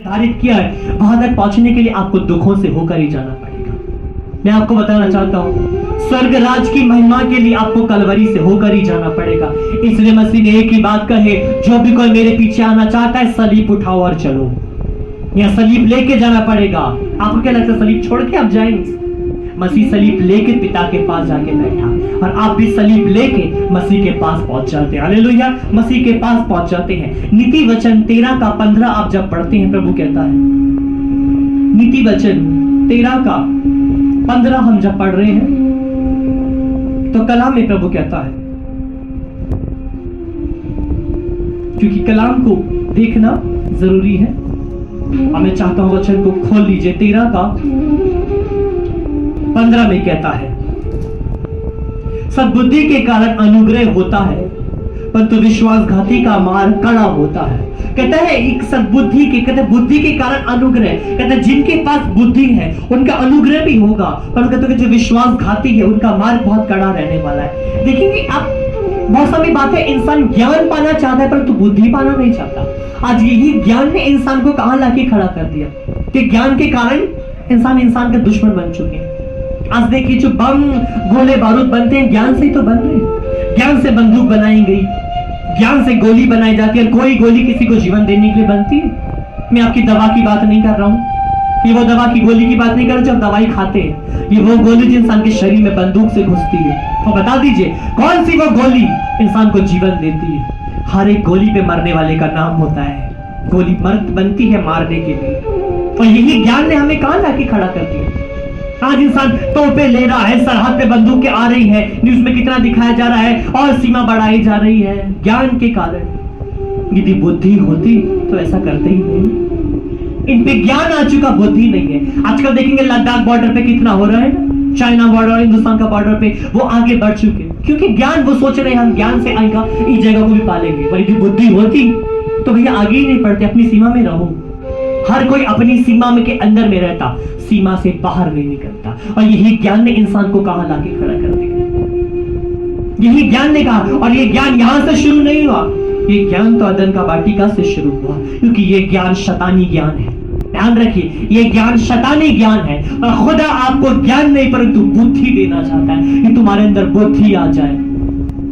निर्धारित किया है, वहां तक पहुंचने के लिए आपको दुखों से होकर ही जाना पड़ेगा। मैं आपको बताना चाहता हूं, स्वर्ग राज की महिमा के लिए आपको कलवरी से होकर ही जाना पड़ेगा। इसलिए मसीह ने एक ही बात कही, जो भी कोई मेरे पीछे आना चाहता है सलीब उठाओ और चलो। या सलीब लेके जाना पड़ेगा। आपको क्या लगता है सलीब छोड़ के आप जाएंगे? मसीह सलीब लेके पिता के पास जाके बैठा, और आप भी सलीब लेके मसीह के पास पहुंच जाते हैं। हालेलुया, मसीह के पास पहुंच जाते हैं। नीति वचन 13 का 15 आप जब पढ़ते हैं, प्रभु कहता है, नीति वचन 13 का 15 हम जब पढ़ रहे हैं तो कलाम में प्रभु कहता है, क्योंकि कलाम को देखना जरूरी है, और मैं चाहता हूं वचन को खोल लीजिए। 13 का 15 में कहता है, सद्बुद्धि के कारण अनुग्रह होता है, परंतु विश्वासघाती का मार्ग कड़ा होता है। कहता है एक सद्बुद्धि के, कहते बुद्धि के कारण अनुग्रह, कहते हैं जिनके पास बुद्धि है उनका अनुग्रह भी होगा, पर कहते हैं जो विश्वासघाती है उनका मार्ग बहुत कड़ा रहने वाला है। देखेंगे आप, बहुत सारी बातें, इंसान ज्ञान पाना चाहता है परंतु बुद्धि पाना नहीं चाहता। आज यही ज्ञान ने इंसान को कहां लाके खड़ा कर दिया कि ज्ञान के कारण इंसान का दुश्मन बन चुके हैं। आज देखिए जो बम गोले बारूद बनते हैं ज्ञान से ही तो बन रहे हैं। ज्ञान से बंदूक बनाई गई, ज्ञान से गोली बनाई जाती है, और कोई गोली किसी को जीवन देने के लिए बनती है। मैं आपकी दवा की बात नहीं कर रहा हूं, ये वो दवा की गोली की बात नहीं कर रहा जब दवाई खाते हैं, ये वो गोली जो इंसान के शरीर में बंदूक से घुसती है। तो बता दीजिए कौन सी वो गोली इंसान को जीवन देती है? हर एक गोली पे मरने वाले का नाम होता है। गोली मर्द बनती है मारने के लिए, और यही ज्ञान ने हमें कहां लाके खड़ा कर दिया। आज इंसान तोपे ले रहा है, सरहद पे बंदूकें आ रही है, न्यूज में कितना दिखाया जा रहा है, और सीमा बढ़ाई जा रही है ज्ञान के कारण। यदि बुद्धि होती तो ऐसा करते ही नहीं। इन पे ज्ञान आ चुका, बुद्धि नहीं है। आजकल देखेंगे लद्दाख बॉर्डर पे कितना हो रहा है ना, चाइना बॉर्डर और हिंदुस्तान का बॉर्डर पे वो आगे बढ़ चुके, क्योंकि ज्ञान, वो सोच रहे हैं हम ज्ञान से आएगा इस जगह को भी पालेंगे। पर यदि बुद्धि होती तो भैया आगे ही नहीं बढ़ते, अपनी सीमा में रहो। हर कोई अपनी सीमा में के अंदर में रहता, सीमा से बाहर नहीं निकलता। और यही ज्ञान ने इंसान को कहां लाके खड़ा कर दिया। यही ज्ञान ने कहा, और ये ज्ञान यहां से शुरू नहीं हुआ, ये ज्ञान तो अदन का वाटिका से शुरू हुआ, क्योंकि ये ज्ञान शैतानी ज्ञान है। ध्यान रखिए, ये ज्ञान शैतानी ज्ञान है, और खुदा आपको ज्ञान नहीं परंतु बुद्धि देना चाहता है कि तुम्हारे अंदर बुद्धि आ जाए,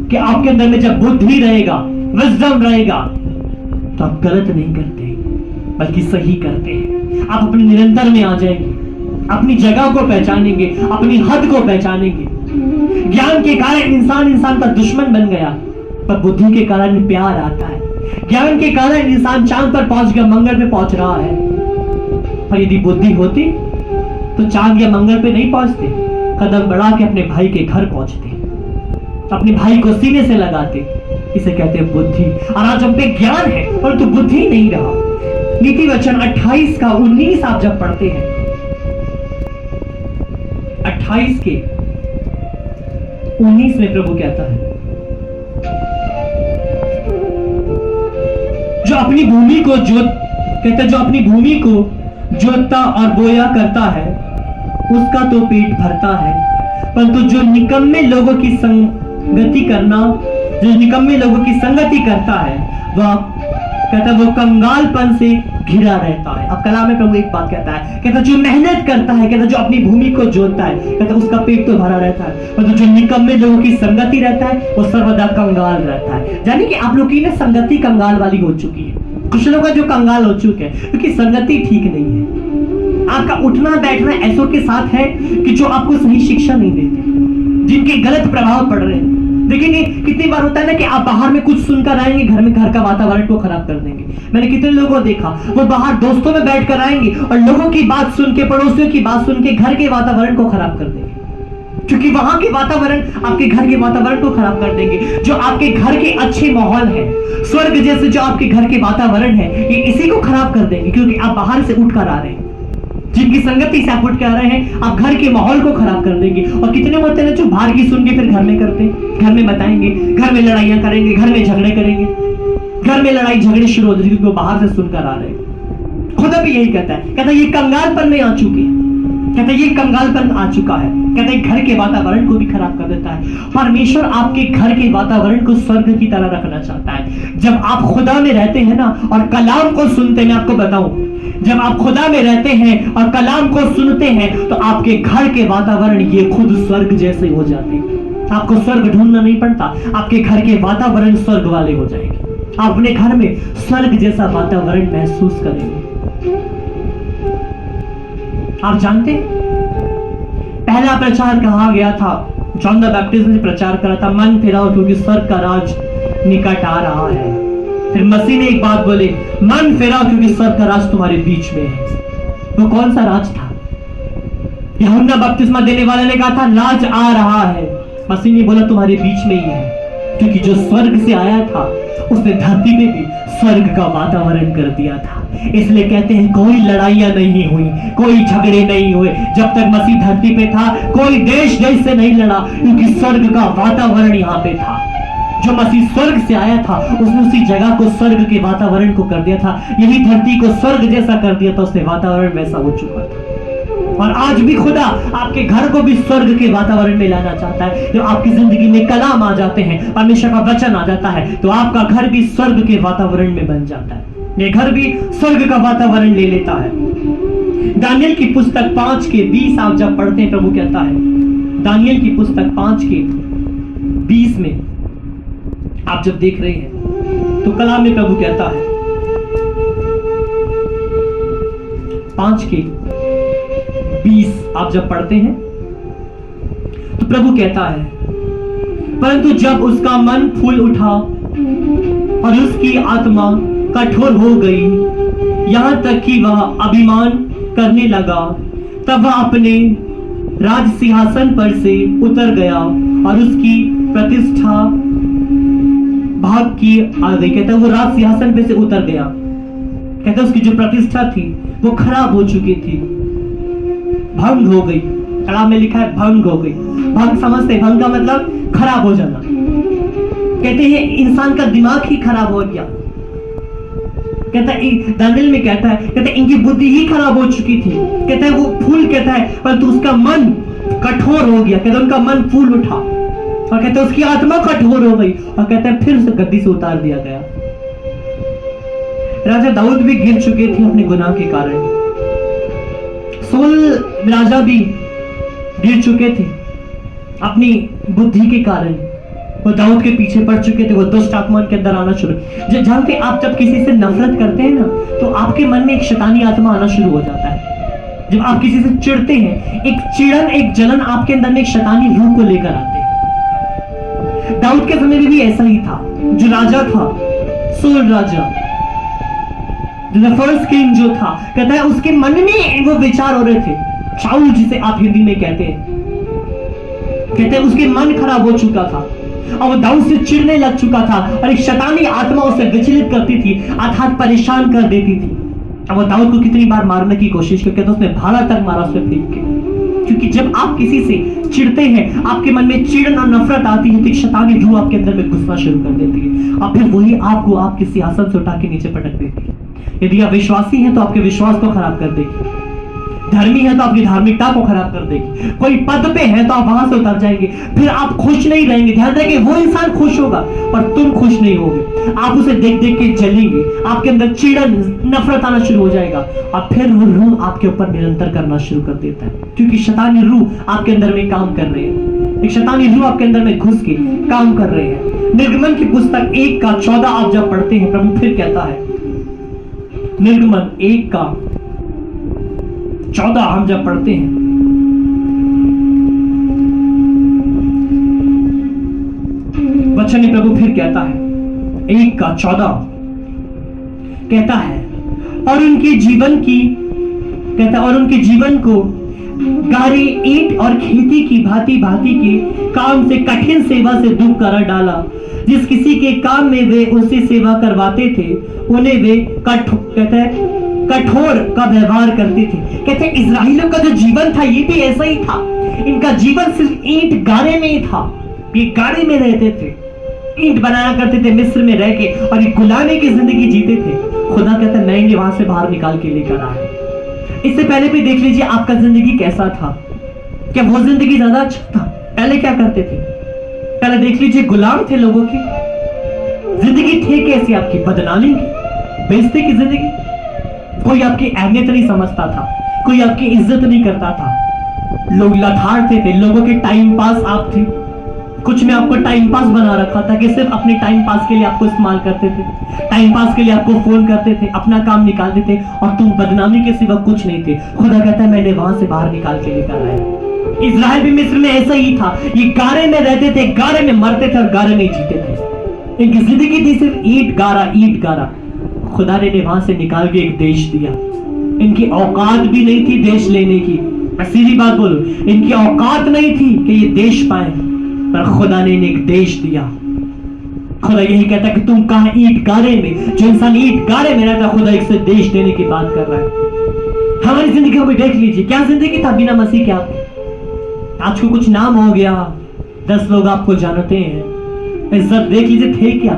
कि आपके अंदर में जब बुद्धि रहेगा, विजडम रहेगा, तो आप गलत नहीं करते बल्कि सही करते हैं। आप अपने निरंतर में आ जाएंगे, अपनी जगह को पहचानेंगे, अपनी हद को पहचानेंगे। ज्ञान के कारण इंसान का दुश्मन बन गया, पर बुद्धि के कारण प्यार आता है। ज्ञान के कारण इंसान चांद पर पहुंच गया, मंगल पे पहुंच रहा है। पर यदि बुद्धि होती तो चांद या मंगल पे नहीं पहुंचते, कदम बढ़ा के अपने भाई के घर पहुंचते, अपने भाई को सीने से लगाते। इसे कहते हैं बुद्धि। और आज हम पे ज्ञान है परंतु बुद्धि नहीं रहा। नीति वचन 28 का 19 आप जब पढ़ते हैं, 28 के 19 में प्रभु कहता है, जो अपनी भूमि को कहता है, जो अपनी भूमि को जोतता और बोया करता है उसका तो पेट भरता है, परंतु जो निकम्मे लोगों की संगति करता है वह कहता है वो कंगालपन से घिरा रहता है। अब कलाम में प्रभु एक बात कहता है, कहता जो मेहनत करता है, कहता जो अपनी भूमि को जोतता है, कहता उसका पेट तो भरा रहता है, पर जो निकम्मे लोगों की संगति रहता है वो सर्वदा कंगाल रहता है। यानी कि आप लोग की ना संगति कंगाल वाली हो चुकी है। कुछ लोग जो कंगाल हो चुके हैं क्योंकि संगति ठीक नहीं है। आपका उठना बैठना ऐसों के साथ है कि जो आपको सही शिक्षा नहीं देते, जिनके गलत प्रभाव पड़ रहे हैं। देखेंगे कितनी बार होता है ना कि आप बाहर में कुछ सुनकर आएंगे, घर का वातावरण को खराब कर देंगे। मैंने कितने लोगों को देखा, वो बाहर दोस्तों में बैठकर आएंगे और लोगों की बात सुन के, पड़ोसियों की बात सुन के घर के वातावरण को खराब कर देंगे, क्योंकि वहां के वातावरण आपके घर के वातावरण को खराब कर देंगे। जो आपके घर के अच्छे माहौल है, स्वर्ग जैसे जो आपके घर के वातावरण है, ये इसी को खराब कर देंगे, क्योंकि आप बाहर से उठकर आ रहे हैं। जिनकी संगति से आप उठ के आ रहे हैं, आप घर के माहौल को खराब कर देंगे। और कितने होते हैं जो बाहर की सुन के फिर घर में करते, घर में बताएंगे, घर में लड़ाइयां करेंगे, घर में झगड़े करेंगे, घर में लड़ाई झगड़े शुरू हो जाएंगे क्योंकि वो बाहर से सुनकर आ रहे हैं। खुदा भी यही कहता है ये कंगालपन में आ चुके हैं, कहता ये कंगालपन आ चुका है, कहता है घर के वातावरण को भी खराब कर देता है। परमेश्वर आपके घर के वातावरण को स्वर्ग की तरह रखना चाहता है। जब आप खुदा में रहते हैं ना और कलाम को सुनते हैं, मैं आपको बताऊं जब आप खुदा में रहते हैं और कलाम को सुनते हैं तो आपके घर के वातावरण ये खुद स्वर्ग जैसे हो जाते हैं। आपको स्वर्ग ढूंढना नहीं पड़ता, आपके घर के वातावरण स्वर्ग वाले हो जाएंगे। आप अपने घर में स्वर्ग जैसा वातावरण महसूस करेंगे। आप जानते हैं पहला प्रचार कहा गया था, जॉन द बैप्टिस्ट ने प्रचार करा था, मन फिराओ क्योंकि स्वर्ग का राज निकट आ रहा है। फिर मसीह ने एक बात बोले, मन फिराओ क्योंकि स्वर्ग का राज तुम्हारे बीच में है। वो कौन सा राज था? यूहन्ना बपतिस्मा देने वाले ने कहा था राज आ रहा है। मसीह ने बोला तुम्हारे बीच में ही है, क्योंकि जो स्वर्ग से आया था उसने धरती में भी स्वर्ग का वातावरण कर दिया था। इसलिए कहते हैं कोई लड़ाइयां नहीं हुई, कोई झगड़े नहीं हुए जब तक मसीह धरती पे था। कोई देश देश से नहीं लड़ा, क्योंकि स्वर्ग का वातावरण यहाँ पे था। जो मसीह स्वर्ग से आया था उसने उसी जगह को स्वर्ग के वातावरण को कर दिया था। यही धरती को स्वर्ग जैसा कर दिया था, उसने वातावरण वैसा हो चुका था। और आज भी खुदा आपके घर को भी स्वर्ग के वातावरण में लाना चाहता है। जब आपकी जिंदगी में कलाम आ जाते हैं, परमेश्वर का वचन आ जाता है, तो आपका घर भी स्वर्ग के वातावरण में बन जाता है। ये घर भी स्वर्ग का वातावरण ले लेता है। दानियल की पुस्तक 5:20 आप जब पढ़ते हैं, प्रभु कहता है, दानियल की पुस्तक 5:20 में आप जब देख रहे हैं तो कलाम में प्रभु कहता है, 5:20 आप जब पढ़ते हैं तो प्रभु कहता है, परंतु जब उसका मन फूल उठा और उसकी आत्मा कठोर हो गई, यहां तक कि वह अभिमान करने लगा, तब वह अपने राज सिंहासन पर से उतर गया और उसकी प्रतिष्ठा भाग की आ गई। कहता है वो राज सिंहासन पे से उतर गया। कहता है उसकी जो प्रतिष्ठा थी वो खराब हो चुकी थी, भंग हो गई। कलाम में लिखा है भंग हो गई। भंग समझते, भंग का मतलब खराब हो जाना। कहते हैं इंसान का दिमाग ही खराब हो गया। कहता है दानियल में कहता है इनकी बुद्धि ही खराब हो चुकी थी। कहता है वो फूल, कहता है परंतु उसका मन कठोर हो गया। कहता है उनका मन फूल उठा और कहते हैं उसकी आत्मा कठोर हो गई, और कहते हैं फिर उसे गद्दी से उतार दिया गया। राजा दाऊद भी गिर चुके थे अपने गुनाह के कारण। सोल राजा भी गिर चुके थे अपनी बुद्धि के कारण। वो दाऊद के पीछे पड़ चुके थे, वो दुष्ट आत्मा के अंदर आना शुरू। जब जानते आप जब किसी से नफरत करते हैं ना, तो आपके मन में एक शैतानी आत्मा आना शुरू हो जाता है। जब आप किसी से चिढ़ते हैं, एक चिड़न, एक जलन आपके अंदर में एक शैतानी रूह को लेकर आते हैं। दाऊद के समय में भी ऐसा ही था। जो राजा था, सोल राजा, फर्स्ट किंग जो था, कहता है उसके मन में वो विचार हो रहे थे, शाऊल जिसे आप हिंदी में कहते हैं। कहते हैं उसके मन खराब हो चुका था और वो दाऊद से चिढ़ने लग चुका था, और एक शैतानी आत्मा उसे विचलित करती थी, अर्थात परेशान कर देती थी। अब वो दाऊद को कितनी बार मारने की कोशिश की, कहते उसने भाला तक मारा उस पर फेंक के। क्योंकि जब आप किसी से चिढ़ते हैं, आपके मन में चिढ़न और नफरत आती है, तो एक शैतानी रूह आपके अंदर में घुसना शुरू कर देती है, और फिर वही आपको आपके सिंहासन से उठा के नीचे पटक देती है। यदि आप विश्वासी हैं तो आपके विश्वास को खराब कर देगी, धर्मी है तो आपकी धार्मिकता को खराब कर देगी, कोई पद पे है तो आप वहां से उतर जाएंगे, फिर आप खुश नहीं रहेंगे। ध्यान रखिए, वो इंसान खुश होगा पर तुम खुश नहीं होगे। आप उसे देख देख के जलेंगे, आपके अंदर चिड़न, नफरत आना शुरू हो जाएगा, और फिर वो रूह आपके ऊपर निरंतर करना शुरू कर देता है, क्योंकि शैतानी रूह आपके अंदर में काम कर रहे हैं। एक शैतानी रूह आपके अंदर में घुस के काम कर रहे हैं। निर्गमन की पुस्तक 1:14 आप जब पढ़ते हैं, प्रभु फिर कहता है, निर्गमन 1:14 हम जब पढ़ते हैं, वचन में प्रभु फिर कहता है, 1:14 कहता है, और उनके जीवन की, कहता है, और उनके जीवन को गारे, ईंट और खेती की भांति भांति के काम से, कठिन सेवा से दुख कर डाला। जिस किसी के काम में वे उससे सेवा करवाते थे, उन्हें वे कहते हैं कठोर का व्यवहार करते थे। कहते हैं इस्राएलियों का जो जीवन था ये भी ऐसा ही था। इनका जीवन सिर्फ ईंट गारे में ही था। ये गारे में रहते थे, ईंट बनाया करते थे मिस्र में रह के, और ये गुलामी की जिंदगी जीते थे। खुदा कहता है मैं इन्हें वहां से बाहर निकाल के लेकर आया। इससे पहले भी देख लीजिए आपका जिंदगी कैसा था। क्या वो जिंदगी ज्यादा अच्छा था? पहले क्या करते थे? पहले देख लीजिए गुलाम थे लोगों की जिंदगी, थे कैसी आपकी? बदनामी की, बेइज्जती की जिंदगी। कोई आपकी अहमियत नहीं समझता था, कोई आपकी इज्जत नहीं करता था। लोग लथाड़ते थे, लोगों के टाइम पास आप थे। कुछ में आपको टाइम पास बना रखा था कि सिर्फ अपने टाइम पास के लिए आपको इस्तेमाल करते थे, टाइम पास के लिए आपको फोन करते थे, अपना काम निकालते थे, और तुम बदनामी के सिवा कुछ नहीं थे। खुदा कहता है मैंने वहां से बाहर निकाल के लेकर आया। इजराइल भी मिस्र में ऐसा ही था, ये गारे में रहते थे, गारे में मरते थे और गारे में जीते थे। इनकी जिंदगी थी सिर्फ ईंट गारा ईंट गारा। खुदा ने वहां से निकाल के एक देश दिया। इनकी औकात भी नहीं थी देश लेने की, मैं सीधी बात बोलूं, इनकी औकात नहीं थी कि ये देश पाए, पर खुदा ने इन्हें एक देश दिया। खुदा यही कहता है कि तुम कहां ईंट गारे में, जो इंसान ईंट गारे में रहता, खुदा एक से देश देने की बात कर रहा है। हमारी जिंदगी को देख लीजिए, क्या जिंदगी था बिना मसीह के आपकी। आज को कुछ नाम हो गया, 10 लोग आपको जानते हैं, इज्जत देख लीजिए, थे क्या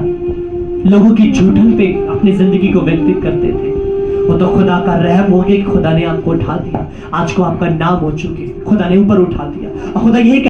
लोगों की झूठन पे अपनी जिंदगी को व्यतीत करते थे। वो तो खुदा का रहम हो गया कि खुदा ने आपको उठा दिया, आज को आपका नाम हो चुके, खुदा ने ऊपर उठा दिया। और खुदा यही